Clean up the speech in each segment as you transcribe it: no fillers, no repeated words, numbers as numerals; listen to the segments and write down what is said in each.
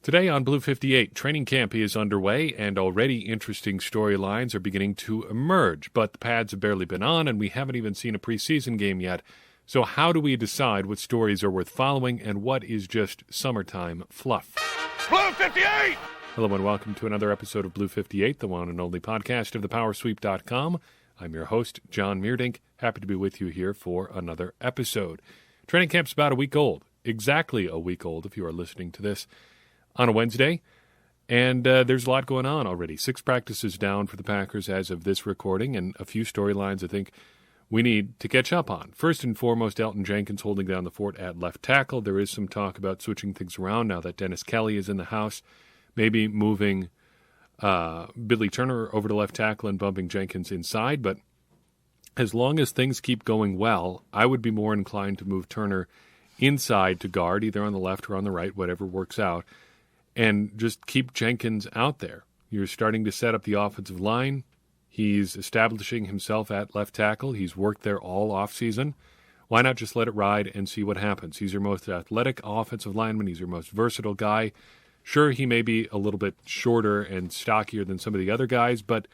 Today on Blue 58, training camp is underway and already interesting storylines are beginning to emerge, but the pads have barely been on and we haven't even seen a preseason game yet. So how do we decide what stories are worth following and what is just summertime fluff? Blue 58! Hello and welcome to another episode of Blue 58, the one and only podcast of thepowersweep.com. I'm your host, John Meerdink. Happy to be with you here for another episode. Training camp's about a week old, exactly a week old if you are listening to this on a Wednesday, and there's a lot going on already. 6 practices down for the Packers as of this recording, and a few storylines I think we need to catch up on. First and foremost, Elgton Jenkins holding down the fort at left tackle. There is some talk about switching things around now that Dennis Kelly is in the house, maybe moving Billy Turner over to left tackle and bumping Jenkins inside, but as long as things keep going well, I would be more inclined to move Turner inside to guard, either on the left or on the right, whatever works out, and just keep Jenkins out there. You're starting to set up the offensive line. He's establishing himself at left tackle. He's worked there all offseason. Why not just let it ride and see what happens? He's your most athletic offensive lineman. He's your most versatile guy. Sure, he may be a little bit shorter and stockier than some of the other guys, but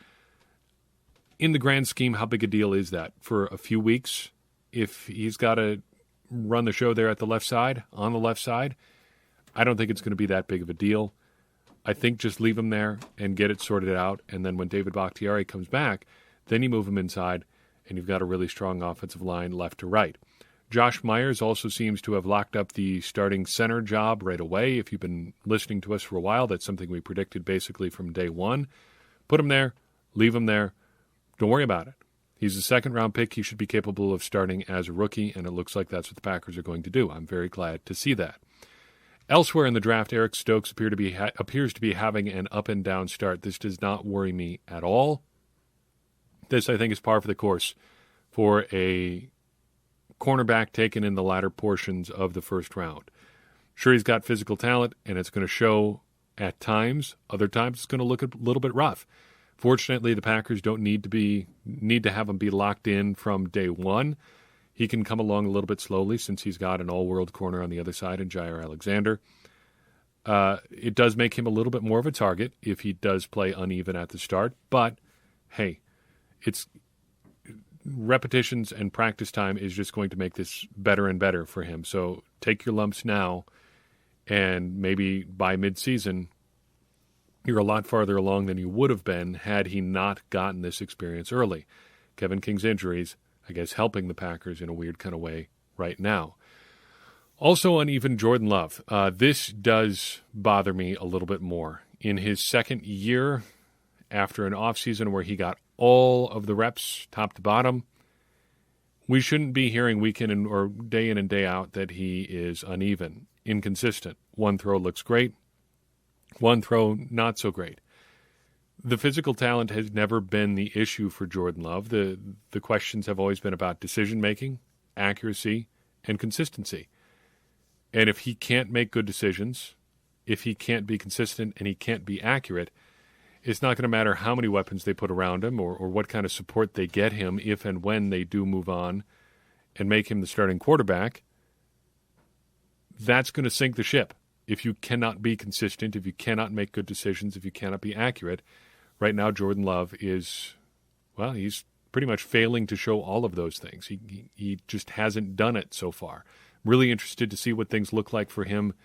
in the grand scheme, how big a deal is that? For a few weeks, if he's got to run the show there at the left side, on the left side, I don't think it's going to be that big of a deal. I think just leave him there and get it sorted out, and then when David Bakhtiari comes back, then you move him inside, and you've got a really strong offensive line left to right. Josh Myers also seems to have locked up the starting center job right away. If you've been listening to us for a while, that's something we predicted basically from day one. Put him there, leave him there, don't worry about it. He's a second-round pick. He should be capable of starting as a rookie, and it looks like that's what the Packers are going to do. I'm very glad to see that. Elsewhere in the draft, Eric Stokes appears to be having an up-and-down start. This does not worry me at all. This, I think, is par for the course for a cornerback taken in the latter portions of the first round. Sure, he's got physical talent, and it's going to show at times. Other times, it's going to look a little bit rough. Fortunately, the Packers don't need to have him be locked in from day one. He can come along a little bit slowly since he's got an all-world corner on the other side in Jair Alexander. It does make him a little bit more of a target if he does play uneven at the start. But, hey, it's repetitions and practice time is just going to make this better and better for him. So take your lumps now, and maybe by midseason, you're a lot farther along than you would have been had he not gotten this experience early. Kevin King's injuries, I guess, helping the Packers in a weird kind of way right now. Also uneven Jordan Love. This does bother me a little bit more. In his second year, after an offseason where he got all of the reps, top to bottom, we shouldn't be hearing week in or day in and day out that he is uneven, inconsistent. One throw looks great. One throw, not so great. The physical talent has never been the issue for Jordan Love. The questions have always been about decision-making, accuracy, and consistency. And if he can't make good decisions, if he can't be consistent and he can't be accurate, it's not going to matter how many weapons they put around him or what kind of support they get him if and when they do move on and make him the starting quarterback. That's going to sink the ship. If you cannot be consistent, if you cannot make good decisions, if you cannot be accurate, right now Jordan Love is, well, he's pretty much failing to show all of those things. He just hasn't done it so far. Really interested to see what things look like for him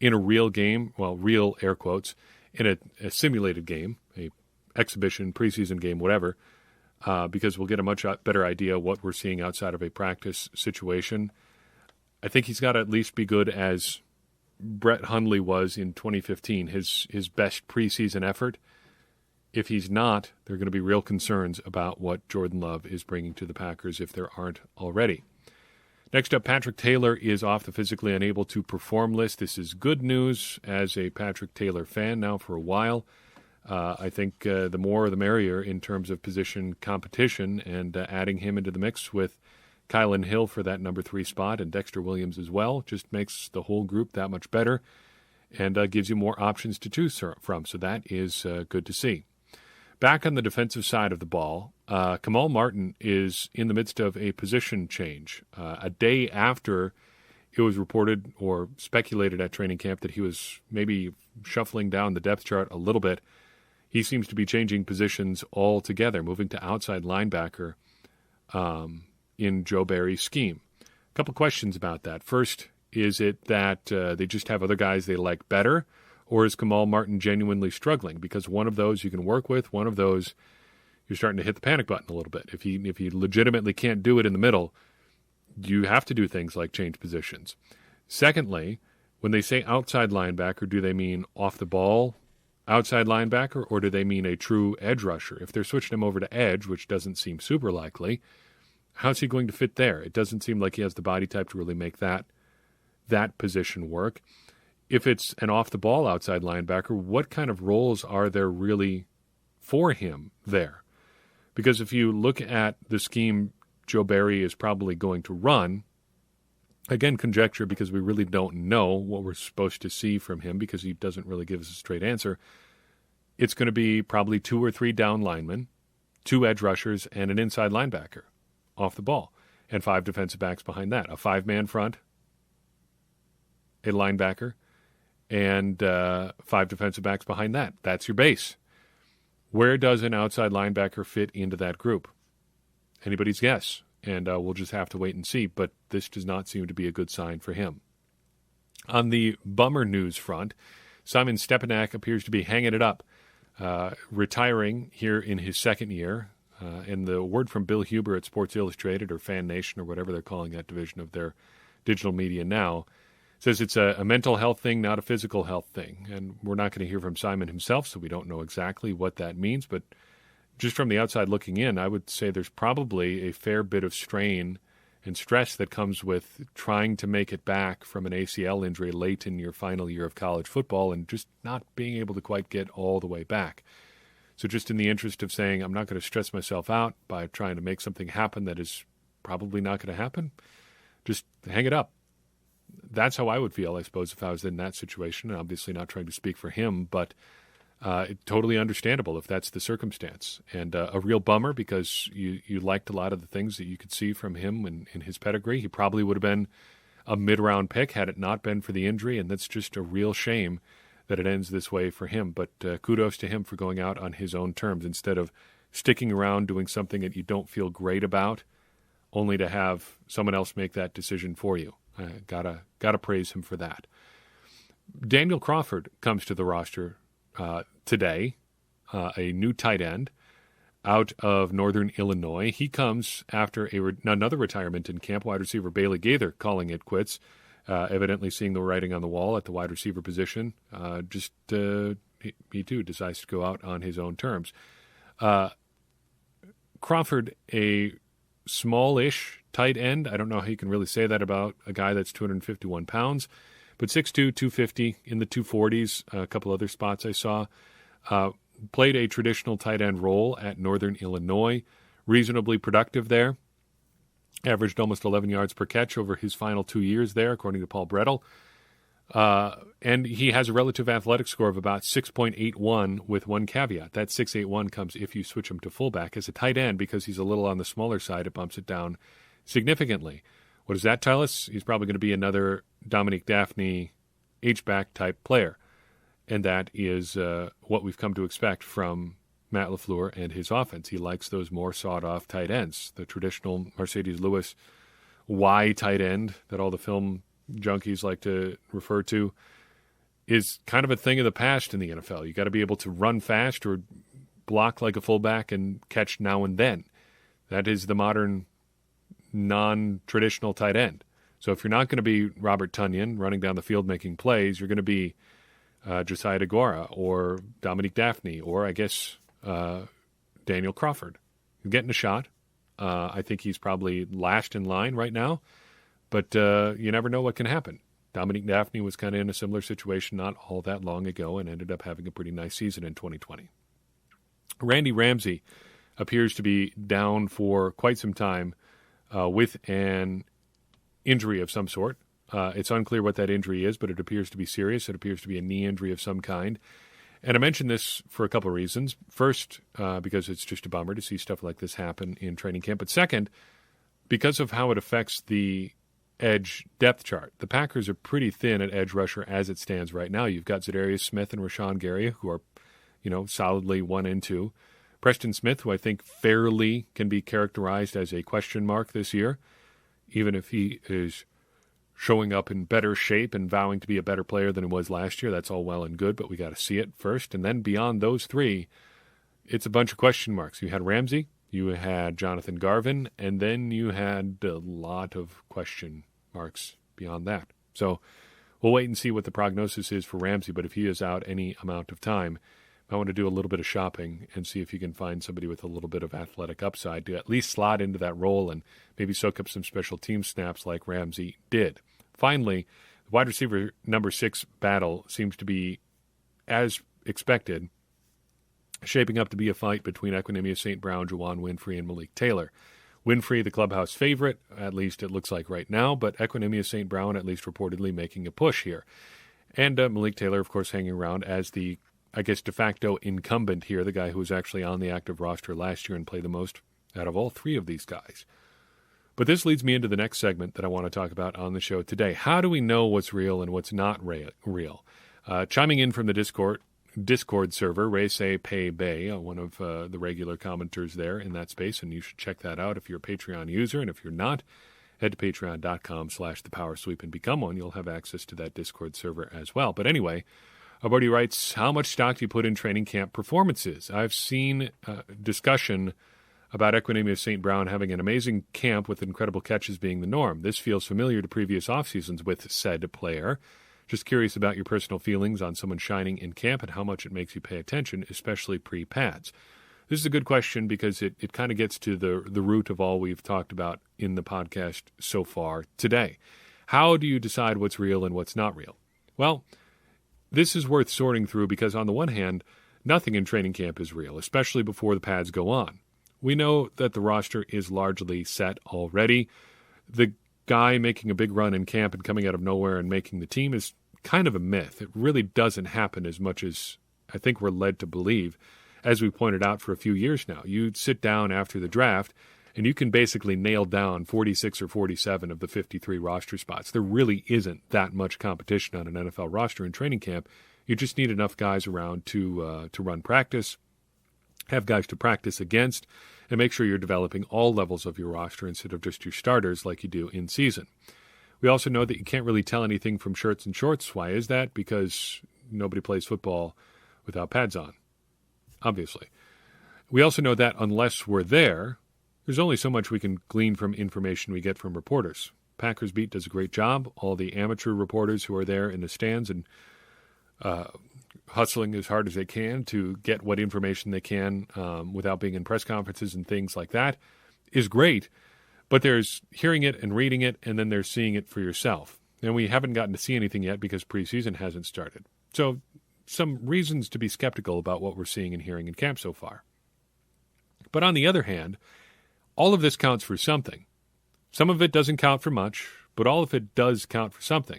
in a real game, well, real air quotes, in a simulated game, a exhibition, preseason game, whatever, because we'll get a much better idea of what we're seeing outside of a practice situation. I think he's got to at least be good as Brett Hundley was in 2015, his best preseason effort. If he's not, there are going to be real concerns about what Jordan Love is bringing to the Packers if there aren't already. Next up, Patrick Taylor is off the physically unable to perform list. This is good news as a Patrick Taylor fan now for a while. I think the more the merrier in terms of position competition, and adding him into the mix with Kylan Hill for that number 3 spot and Dexter Williams as well just makes the whole group that much better and gives you more options to choose from. So that is good to see. Back on the defensive side of the ball, Kamal Martin is in the midst of a position change. A day after it was reported or speculated at training camp that he was maybe shuffling down the depth chart a little bit. He seems to be changing positions altogether, moving to outside linebacker in Joe Barry's scheme. A couple questions about that. First, is it that they just have other guys they like better, or is Kamal Martin genuinely struggling? Because one of those you can work with, one of those you're starting to hit the panic button a little bit. If he legitimately can't do it in the middle, you have to do things like change positions. Secondly, when they say outside linebacker, do they mean off the ball outside linebacker, or do they mean a true edge rusher? If they're switching him over to edge, which doesn't seem super likely, how's he going to fit there? It doesn't seem like he has the body type to really make that position work. If it's an off-the-ball outside linebacker, what kind of roles are there really for him there? Because if you look at the scheme Joe Barry is probably going to run, again, conjecture because we really don't know what we're supposed to see from him because he doesn't really give us a straight answer, it's going to be probably 2 or 3 down linemen, 2 edge rushers, and an inside linebacker off the ball, and 5 defensive backs behind that. A 5-man front, a linebacker, and 5 defensive backs behind that. That's your base. Where does an outside linebacker fit into that group? Anybody's guess, and we'll just have to wait and see, but this does not seem to be a good sign for him. On the bummer news front, Simon Stepanak appears to be hanging it up, retiring here in his second year, and the word from Bill Huber at Sports Illustrated, or Fan Nation, or whatever they're calling that division of their digital media now, says it's a mental health thing, not a physical health thing. And we're not going to hear from Simon himself, so we don't know exactly what that means. But just from the outside looking in, I would say there's probably a fair bit of strain and stress that comes with trying to make it back from an ACL injury late in your final year of college football and just not being able to quite get all the way back. So just in the interest of saying I'm not going to stress myself out by trying to make something happen that is probably not going to happen, just hang it up. That's how I would feel, I suppose, if I was in that situation. Obviously not trying to speak for him, but totally understandable if that's the circumstance. And a real bummer because you liked a lot of the things that you could see from him in his pedigree. He probably would have been a mid-round pick had it not been for the injury, and that's just a real shame that it ends this way for him. But kudos to him for going out on his own terms instead of sticking around doing something that you don't feel great about, only to have someone else make that decision for you. Gotta praise him for that. Daniel Crawford comes to the roster today, a new tight end out of Northern Illinois. He comes after another retirement in camp, wide receiver Bailey Gaither calling it quits, evidently seeing the writing on the wall at the wide receiver position. He too decides to go out on his own terms. Crawford, a smallish tight end. I don't know how you can really say that about a guy that's 251 pounds, but 6'2", 250, in the 240s, a couple other spots I saw. Played a traditional tight end role at Northern Illinois, reasonably productive there. Averaged almost 11 yards per catch over his final 2 years there, according to Paul Brettel. And he has a relative athletic score of about 6.81 with one caveat. That 6.81 comes if you switch him to fullback. As a tight end, because he's a little on the smaller side, it bumps it down significantly. What does that tell us? He's probably going to be another Dominique Daphne H-back type player. And that is what we've come to expect from Matt LaFleur and his offense. He likes those more sawed-off tight ends, the traditional Mercedes Lewis Y tight end that all the film junkies like to refer to, is kind of a thing of the past in the NFL. You got to be able to run fast or block like a fullback and catch now and then. That is the modern non-traditional tight end. So if you're not going to be Robert Tonyan running down the field making plays, you're going to be Josiah DeGuara or Dominique Daphne or, I guess, Daniel Crawford. You're getting a shot. I think he's probably last in line right now, but you never know what can happen. Dominique Daphne was kind of in a similar situation not all that long ago and ended up having a pretty nice season in 2020. Randy Ramsey appears to be down for quite some time with an injury of some sort. It's unclear what that injury is, but it appears to be serious. It appears to be a knee injury of some kind. And I mention this for a couple of reasons. First, because it's just a bummer to see stuff like this happen in training camp. But second, because of how it affects the edge depth chart. The Packers are pretty thin at edge rusher as it stands right now. You've got Za'Darius Smith and Rashawn Gary, who are, solidly 1 and 2. Preston Smith, who I think fairly can be characterized as a question mark this year, even if he is showing up in better shape and vowing to be a better player than he was last year. That's all well and good, but we got to see it first. And then beyond those three, it's a bunch of question marks. You had Ramsey, you had Jonathan Garvin, and then you had a lot of question marks beyond that. So we'll wait and see what the prognosis is for Ramsey, but if he is out any amount of time, I want to do a little bit of shopping and see if you can find somebody with a little bit of athletic upside to at least slot into that role and maybe soak up some special team snaps like Ramsey did. Finally, the wide receiver number 6 battle seems to be, as expected, shaping up to be a fight between Equanimeous St. Brown, Juwan Winfrey, and Malik Taylor. Winfrey, the clubhouse favorite, at least it looks like right now, but Equanimeous St. Brown at least reportedly making a push here. And Malik Taylor, of course, hanging around as the, I guess, de facto incumbent here, the guy who was actually on the active roster last year and played the most out of all 3 of these guys. But this leads me into the next segment that I want to talk about on the show today. How do we know what's real and what's not real? Chiming in from the Discord server, Rayse Pei Bay, one of the regular commenters there in that space, and you should check that out if you're a Patreon user, and if you're not, head to patreon.com/thepowersweep and become one. You'll have access to that Discord server as well. But anyway, our buddy writes, how much stock do you put in training camp performances? I've seen discussion about Equanimeous St. Brown having an amazing camp with incredible catches being the norm. This feels familiar to previous off seasons with said player. Just curious about your personal feelings on someone shining in camp and how much it makes you pay attention, especially pre-pads. This is a good question because it kind of gets to the root of all we've talked about in the podcast so far today. How do you decide what's real and what's not real? Well, this is worth sorting through because on the one hand, nothing in training camp is real, especially before the pads go on. We know that the roster is largely set already. The guy making a big run in camp and coming out of nowhere and making the team is kind of a myth. It really doesn't happen as much as I think we're led to believe, as we pointed out for a few years now. You sit down after the draft, and you can basically nail down 46 or 47 of the 53 roster spots. There really isn't that much competition on an NFL roster in training camp. You just need enough guys around to run practice, have guys to practice against, and make sure you're developing all levels of your roster instead of just your starters like you do in season. We also know that you can't really tell anything from shirts and shorts. Why is that? Because nobody plays football without pads on, obviously. We also know that unless we're there, there's only so much we can glean from information we get from reporters. Packers Beat does a great job. All the amateur reporters who are there in the stands and hustling as hard as they can to get what information they can without being in press conferences and things like that is great. But there's hearing it and reading it, and then there's seeing it for yourself. And we haven't gotten to see anything yet because preseason hasn't started. So some reasons to be skeptical about what we're seeing and hearing in camp so far. But on the other hand, all of this counts for something. Some of it doesn't count for much, but all of it does count for something.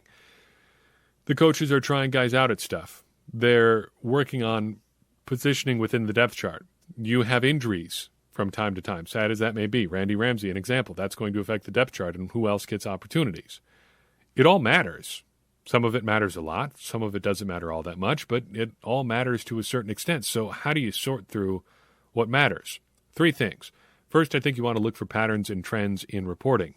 The coaches are trying guys out at stuff. They're working on positioning within the depth chart. You have injuries from time to time, sad as that may be. Randy Ramsey, an example. That's going to affect the depth chart and who else gets opportunities. It all matters. Some of it matters a lot. Some of it doesn't matter all that much, but it all matters to a certain extent. So how do you sort through what matters? 3 things. First, I think you want to look for patterns and trends in reporting.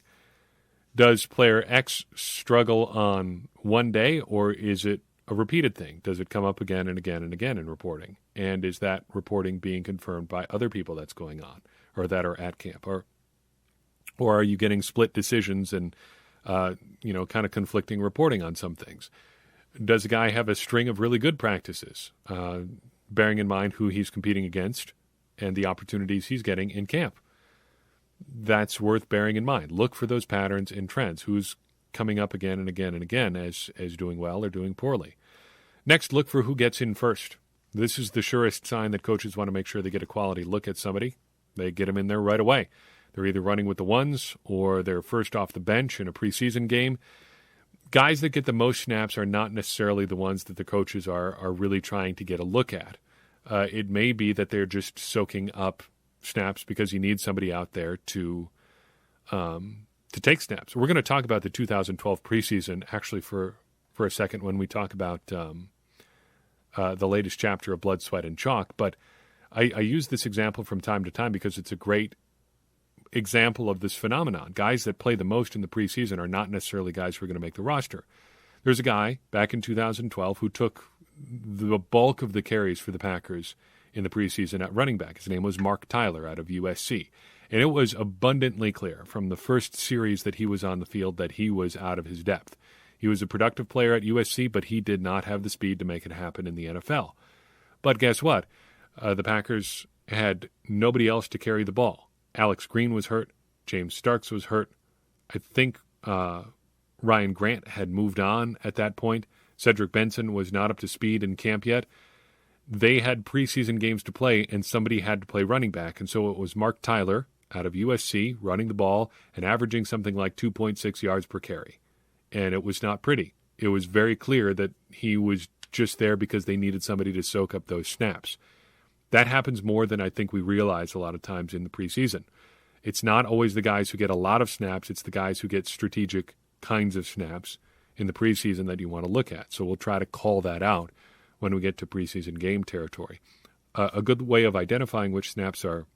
Does player X struggle on one day, or is it a repeated thing? Does it come up again and again and again in reporting? And is that reporting being confirmed by other people that's going on or that are at camp? Or are you getting split decisions and, kind of conflicting reporting on some things? Does a guy have a string of really good practices, bearing in mind who he's competing against and the opportunities he's getting in camp? That's worth bearing in mind. Look for those patterns and trends. Who's coming up again and again and again as doing well or doing poorly. Next, look for who gets in first. This is the surest sign that coaches want to make sure they get a quality look at somebody. They get them in there right away. They're either running with the ones or they're first off the bench in a preseason game. Guys that get the most snaps are not necessarily the ones that the coaches are really trying to get a look at. It may be that they're just soaking up snaps because you need somebody out there to take snaps. We're going to talk about the 2012 preseason actually for a second when we talk about the latest chapter of Blood, Sweat, and Chalk. But I use this example from time to time because it's a great example of this phenomenon. Guys that play the most in the preseason are not necessarily guys who are going to make the roster. There's a guy back in 2012 who took the bulk of the carries for the Packers in the preseason at running back. His name was Mark Tyler out of USC. And it was abundantly clear from the first series that he was on the field that he was out of his depth. He was a productive player at USC, but he did not have the speed to make it happen in the NFL. But guess what? The Packers had nobody else to carry the ball. Alex Green was hurt. James Starks was hurt. I think Ryan Grant had moved on at that point. Cedric Benson was not up to speed in camp yet. They had preseason games to play, and somebody had to play running back. And so it was Mark Tyler out of USC running the ball and averaging something like 2.6 yards per carry. And it was not pretty. It was very clear that he was just there because they needed somebody to soak up those snaps. That happens more than I think we realize a lot of times in the preseason. It's not always the guys who get a lot of snaps. It's the guys who get strategic kinds of snaps in the preseason that you want to look at. So we'll try to call that out when we get to preseason game territory. A good way of identifying which snaps are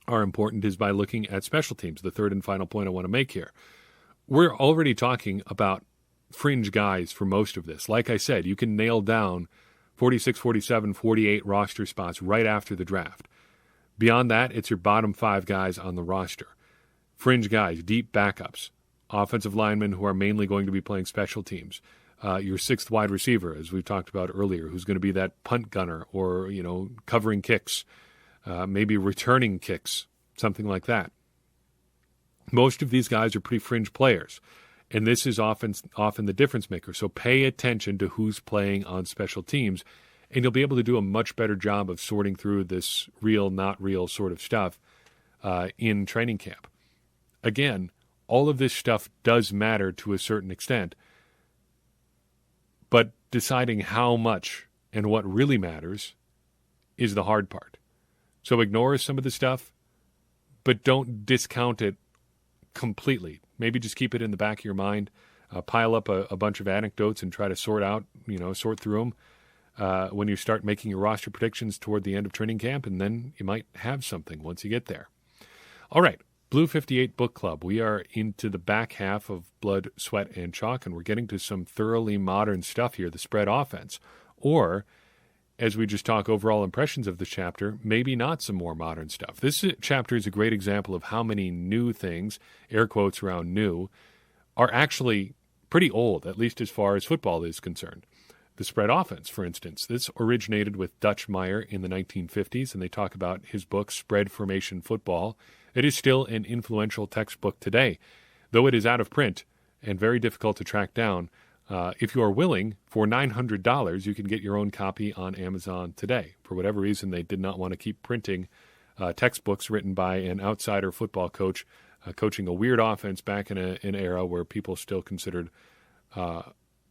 important is by looking at special teams, the third and final point I want to make here. We're already talking about fringe guys for most of this. Like I said, you can nail down 46, 47, 48 roster spots right after the draft. Beyond that, it's your bottom 5 guys on the roster. Fringe guys, deep backups, offensive linemen who are mainly going to be playing special teams. Your 6th wide receiver, as we've talked about earlier, who's going to be that punt gunner or, covering kicks, maybe returning kicks, something like that. Most of these guys are pretty fringe players. And this is often the difference maker. So pay attention to who's playing on special teams, and you'll be able to do a much better job of sorting through this real, not real sort of stuff in training camp. Again, all of this stuff does matter to a certain extent, but deciding how much and what really matters is the hard part. So ignore some of the stuff, but don't discount it completely. Maybe just keep it in the back of your mind, pile up a bunch of anecdotes and try to sort through them when you start making your roster predictions toward the end of training camp, and then you might have something once you get there. All right, Blue 58 Book Club. We are into the back half of Blood, Sweat, and Chalk, and we're getting to some thoroughly modern stuff here, the spread offense. Or, as we just talk overall impressions of the chapter, maybe not some more modern stuff. This chapter is a great example of how many new things, air quotes around new, are actually pretty old, at least as far as football is concerned. The spread offense, for instance, this originated with Dutch Meyer in the 1950s, and they talk about his book, Spread Formation Football. It is still an influential textbook today, though it is out of print and very difficult to track down. If you are willing, for $900, you can get your own copy on Amazon today. For whatever reason, they did not want to keep printing textbooks written by an outsider football coach coaching a weird offense back in an era where people still considered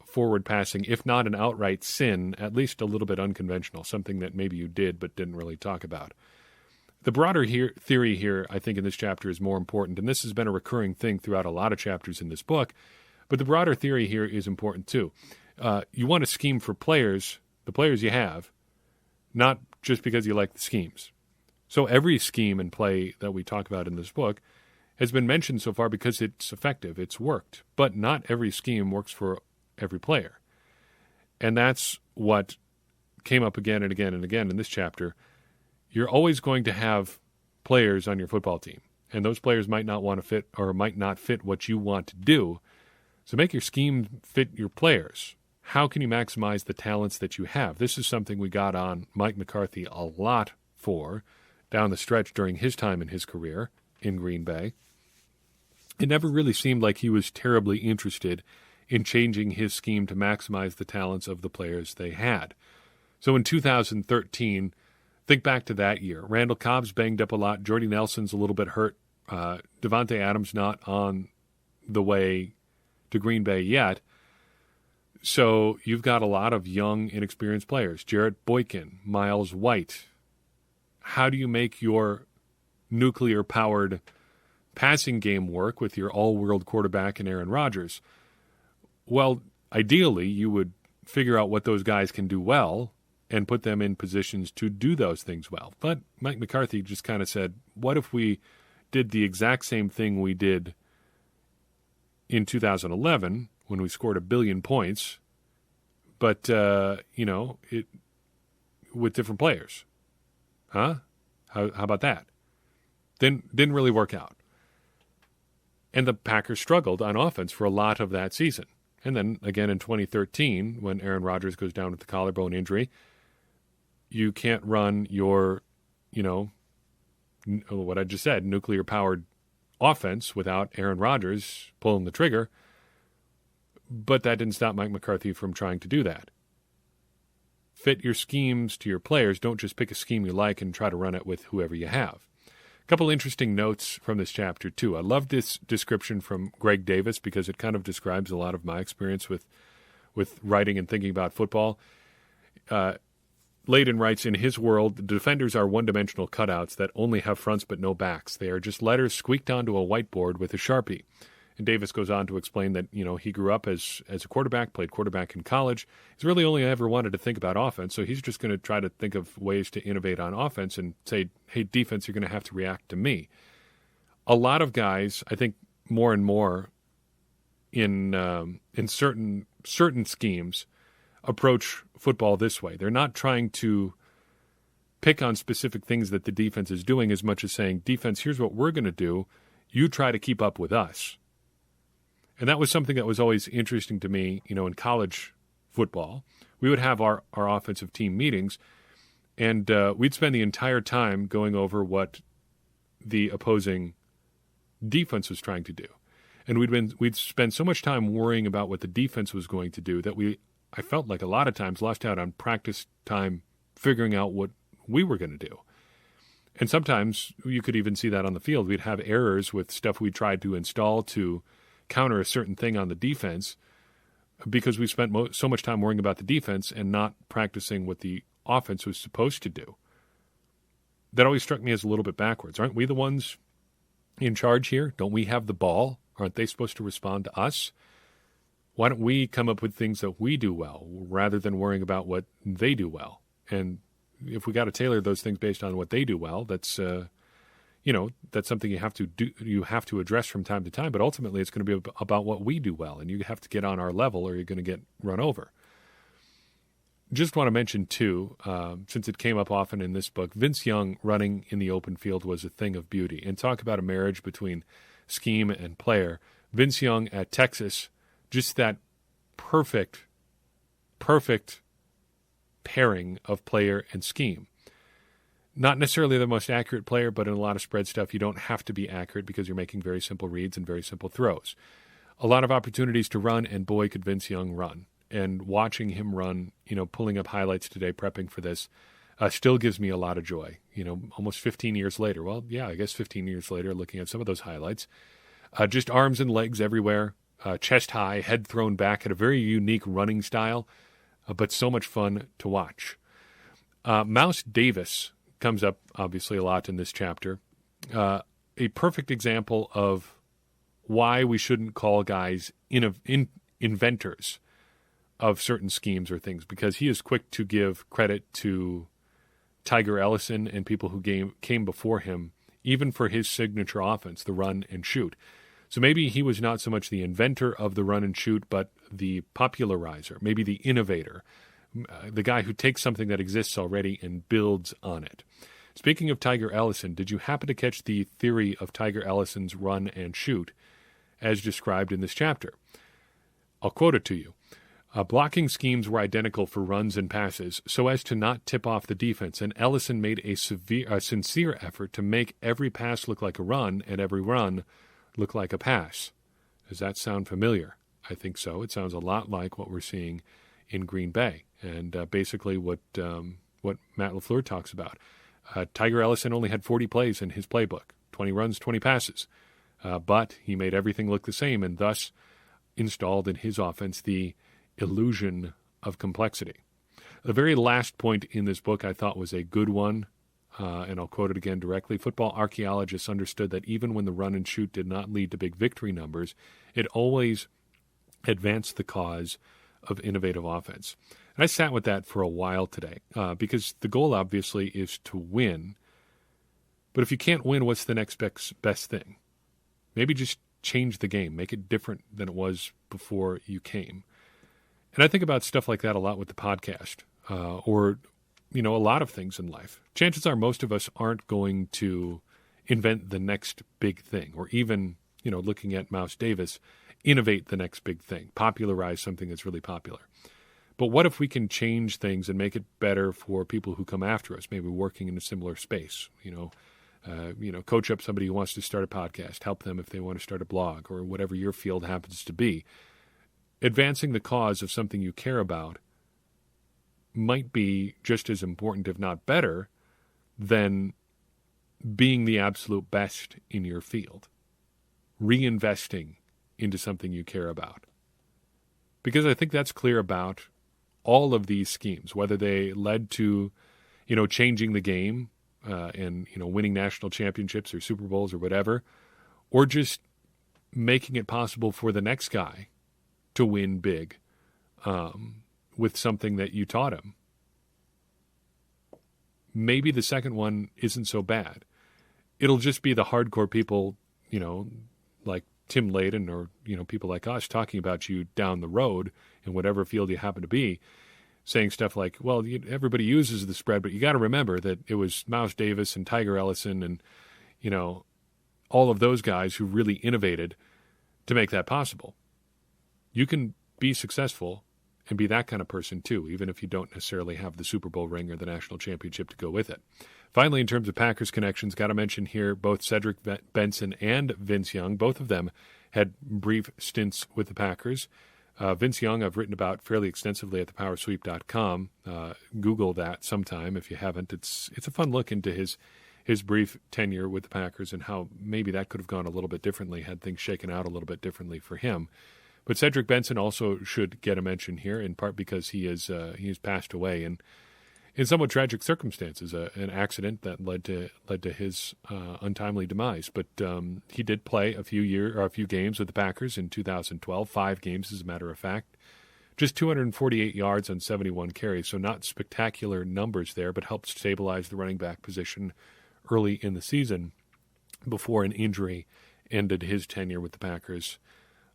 forward passing, if not an outright sin, at least a little bit unconventional, something that maybe you did but didn't really talk about. The broader theory here, I think, in this chapter is more important, and this has been a recurring thing throughout a lot of chapters in this book. But the broader theory here is important too. You want to scheme for players, the players you have, not just because you like the schemes. So every scheme and play that we talk about in this book has been mentioned so far because it's effective, it's worked. But not every scheme works for every player. And that's what came up again and again and again in this chapter. You're always going to have players on your football team, and those players might not want to fit or might not fit what you want to do. So make your scheme fit your players. How can you maximize the talents that you have? This is something we got on Mike McCarthy a lot for down the stretch during his time in his career in Green Bay. It never really seemed like he was terribly interested in changing his scheme to maximize the talents of the players they had. So in 2013, think back to that year. Randall Cobb's banged up a lot. Jordy Nelson's a little bit hurt. Devontae Adams not on the way to Green Bay yet. So you've got a lot of young, inexperienced players. Jarrett Boykin, Miles White. How do you make your nuclear-powered passing game work with your all-world quarterback in Aaron Rodgers? Well, ideally, you would figure out what those guys can do well and put them in positions to do those things well. But Mike McCarthy just kind of said, what if we did the exact same thing we did in 2011 when we scored 1 billion points, but, it with different players? Huh? How about that? Didn't really work out. And the Packers struggled on offense for a lot of that season. And then again in 2013, when Aaron Rodgers goes down with the collarbone injury, you can't run your, what I just said, nuclear-powered offense without Aaron Rodgers pulling the trigger. But that didn't stop Mike McCarthy from trying to do that. Fit your schemes to your players. Don't just pick a scheme you like and try to run it with whoever you have. A couple interesting notes from this chapter, too. I love this description from Greg Davis because it kind of describes a lot of my experience with writing and thinking about football. Layden writes, in his world, the defenders are one-dimensional cutouts that only have fronts but no backs. They are just letters squeaked onto a whiteboard with a Sharpie. And Davis goes on to explain that, he grew up as a quarterback, played quarterback in college. He's really only ever wanted to think about offense, so he's just going to try to think of ways to innovate on offense and say, hey, defense, you're going to have to react to me. A lot of guys, I think more and more in certain schemes, approach football this way. They're not trying to pick on specific things that the defense is doing as much as saying, defense, here's what we're going to do. You try to keep up with us. And that was something that was always interesting to me, in college football. We would have our offensive team meetings, and we'd spend the entire time going over what the opposing defense was trying to do. And we'd spend so much time worrying about what the defense was going to do that I felt like a lot of times lost out on practice time figuring out what we were going to do. And sometimes you could even see that on the field. We'd have errors with stuff we tried to install to counter a certain thing on the defense because we spent so much time worrying about the defense and not practicing what the offense was supposed to do. That always struck me as a little bit backwards. Aren't we the ones in charge here? Don't we have the ball? Aren't they supposed to respond to us? Why don't we come up with things that we do well rather than worrying about what they do well? And if we got to tailor those things based on what they do well, that's that's something you have to do. You have to address from time to time. But ultimately, it's going to be about what we do well, and you have to get on our level, or you're going to get run over. Just want to mention too, since it came up often in this book, Vince Young running in the open field was a thing of beauty. And talk about a marriage between scheme and player. Vince Young at Texas, just that perfect pairing of player and scheme. Not necessarily the most accurate player, but in a lot of spread stuff, you don't have to be accurate because you're making very simple reads and very simple throws. A lot of opportunities to run, and boy, could Vince Young run. And watching him run, pulling up highlights today, prepping for this, still gives me a lot of joy. Almost 15 years later. Well, yeah, I guess 15 years later, looking at some of those highlights. Just arms and legs everywhere, chest high, head thrown back, had a very unique running style, but so much fun to watch. Mouse Davis comes up obviously a lot in this chapter. A perfect example of why we shouldn't call guys inventors of certain schemes or things, because he is quick to give credit to Tiger Ellison and people who came before him, even for his signature offense, the run and shoot. So maybe he was not so much the inventor of the run and shoot, but the popularizer, maybe the innovator, the guy who takes something that exists already and builds on it. Speaking of Tiger Ellison, did you happen to catch the theory of Tiger Ellison's run and shoot as described in this chapter? I'll quote it to you. Blocking schemes were identical for runs and passes so as to not tip off the defense, and Ellison made a sincere effort to make every pass look like a run and every run look like a pass. Does that sound familiar? I think so. It sounds a lot like what we're seeing in Green Bay, and basically what Matt LaFleur talks about. Tiger Ellison only had 40 plays in his playbook, 20 runs, 20 passes, but he made everything look the same and thus installed in his offense the illusion of complexity. The very last point in this book I thought was a good one. and I'll quote it again directly, football archaeologists understood that even when the run and shoot did not lead to big victory numbers, it always advanced the cause of innovative offense. And I sat with that for a while today because the goal obviously is to win. But if you can't win, what's the next best thing? Maybe just change the game, make it different than it was before you came. And I think about stuff like that a lot with the podcast or a lot of things in life. Chances are most of us aren't going to invent the next big thing or even, looking at Mouse Davis, innovate the next big thing, popularize something that's really popular. But what if we can change things and make it better for people who come after us, maybe working in a similar space, coach up somebody who wants to start a podcast, help them if they want to start a blog or whatever your field happens to be. Advancing the cause of something you care about might be just as important, if not better, than being the absolute best in your field, reinvesting into something you care about. Because I think that's clear about all of these schemes, whether they led to, changing the game and, winning national championships or Super Bowls or whatever, or just making it possible for the next guy to win big with something that you taught him. Maybe the second one isn't so bad. It'll just be the hardcore people, like Tim Layden or, people like us talking about you down the road in whatever field you happen to be, saying stuff like, well, everybody uses the spread, but you got to remember that it was Mouse Davis and Tiger Ellison and, all of those guys who really innovated to make that possible. You can be successful and be that kind of person too, even if you don't necessarily have the Super Bowl ring or the national championship to go with it. Finally, in terms of Packers connections, got to mention here both Cedric Benson and Vince Young. Both of them had brief stints with the Packers. Vince Young I've written about fairly extensively at thepowersweep.com. Google that sometime if you haven't. It's a fun look into his brief tenure with the Packers and how maybe that could have gone a little bit differently had things shaken out a little bit differently for him. But Cedric Benson also should get a mention here, in part because he has passed away in somewhat tragic circumstances, an accident that led to his untimely demise. But he did play a few games with the Packers in 2012, 5 games as a matter of fact. Just 248 yards on 71 carries, so not spectacular numbers there, but helped stabilize the running back position early in the season before an injury ended his tenure with the Packers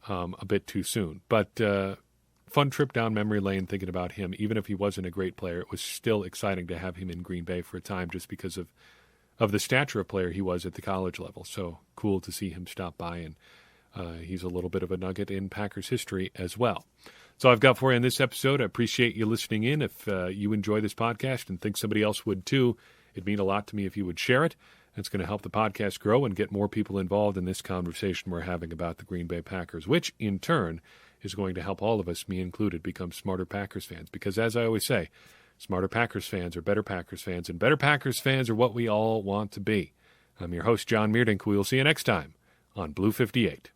a bit too soon. But fun trip down memory lane thinking about him. Even if he wasn't a great player, it was still exciting to have him in Green Bay for a time just because of the stature of player he was at the college level. So cool to see him stop by, and he's a little bit of a nugget in Packers history as well. So I've got for you in this episode. I appreciate you listening in. If you enjoy this podcast and think somebody else would too, it'd mean a lot to me if you would share it. It's going to help the podcast grow and get more people involved in this conversation we're having about the Green Bay Packers, which in turn is going to help all of us, me included, become smarter Packers fans. Because as I always say, smarter Packers fans are better Packers fans, and better Packers fans are what we all want to be. I'm your host, John Meerdink. We will see you next time on Blue 58.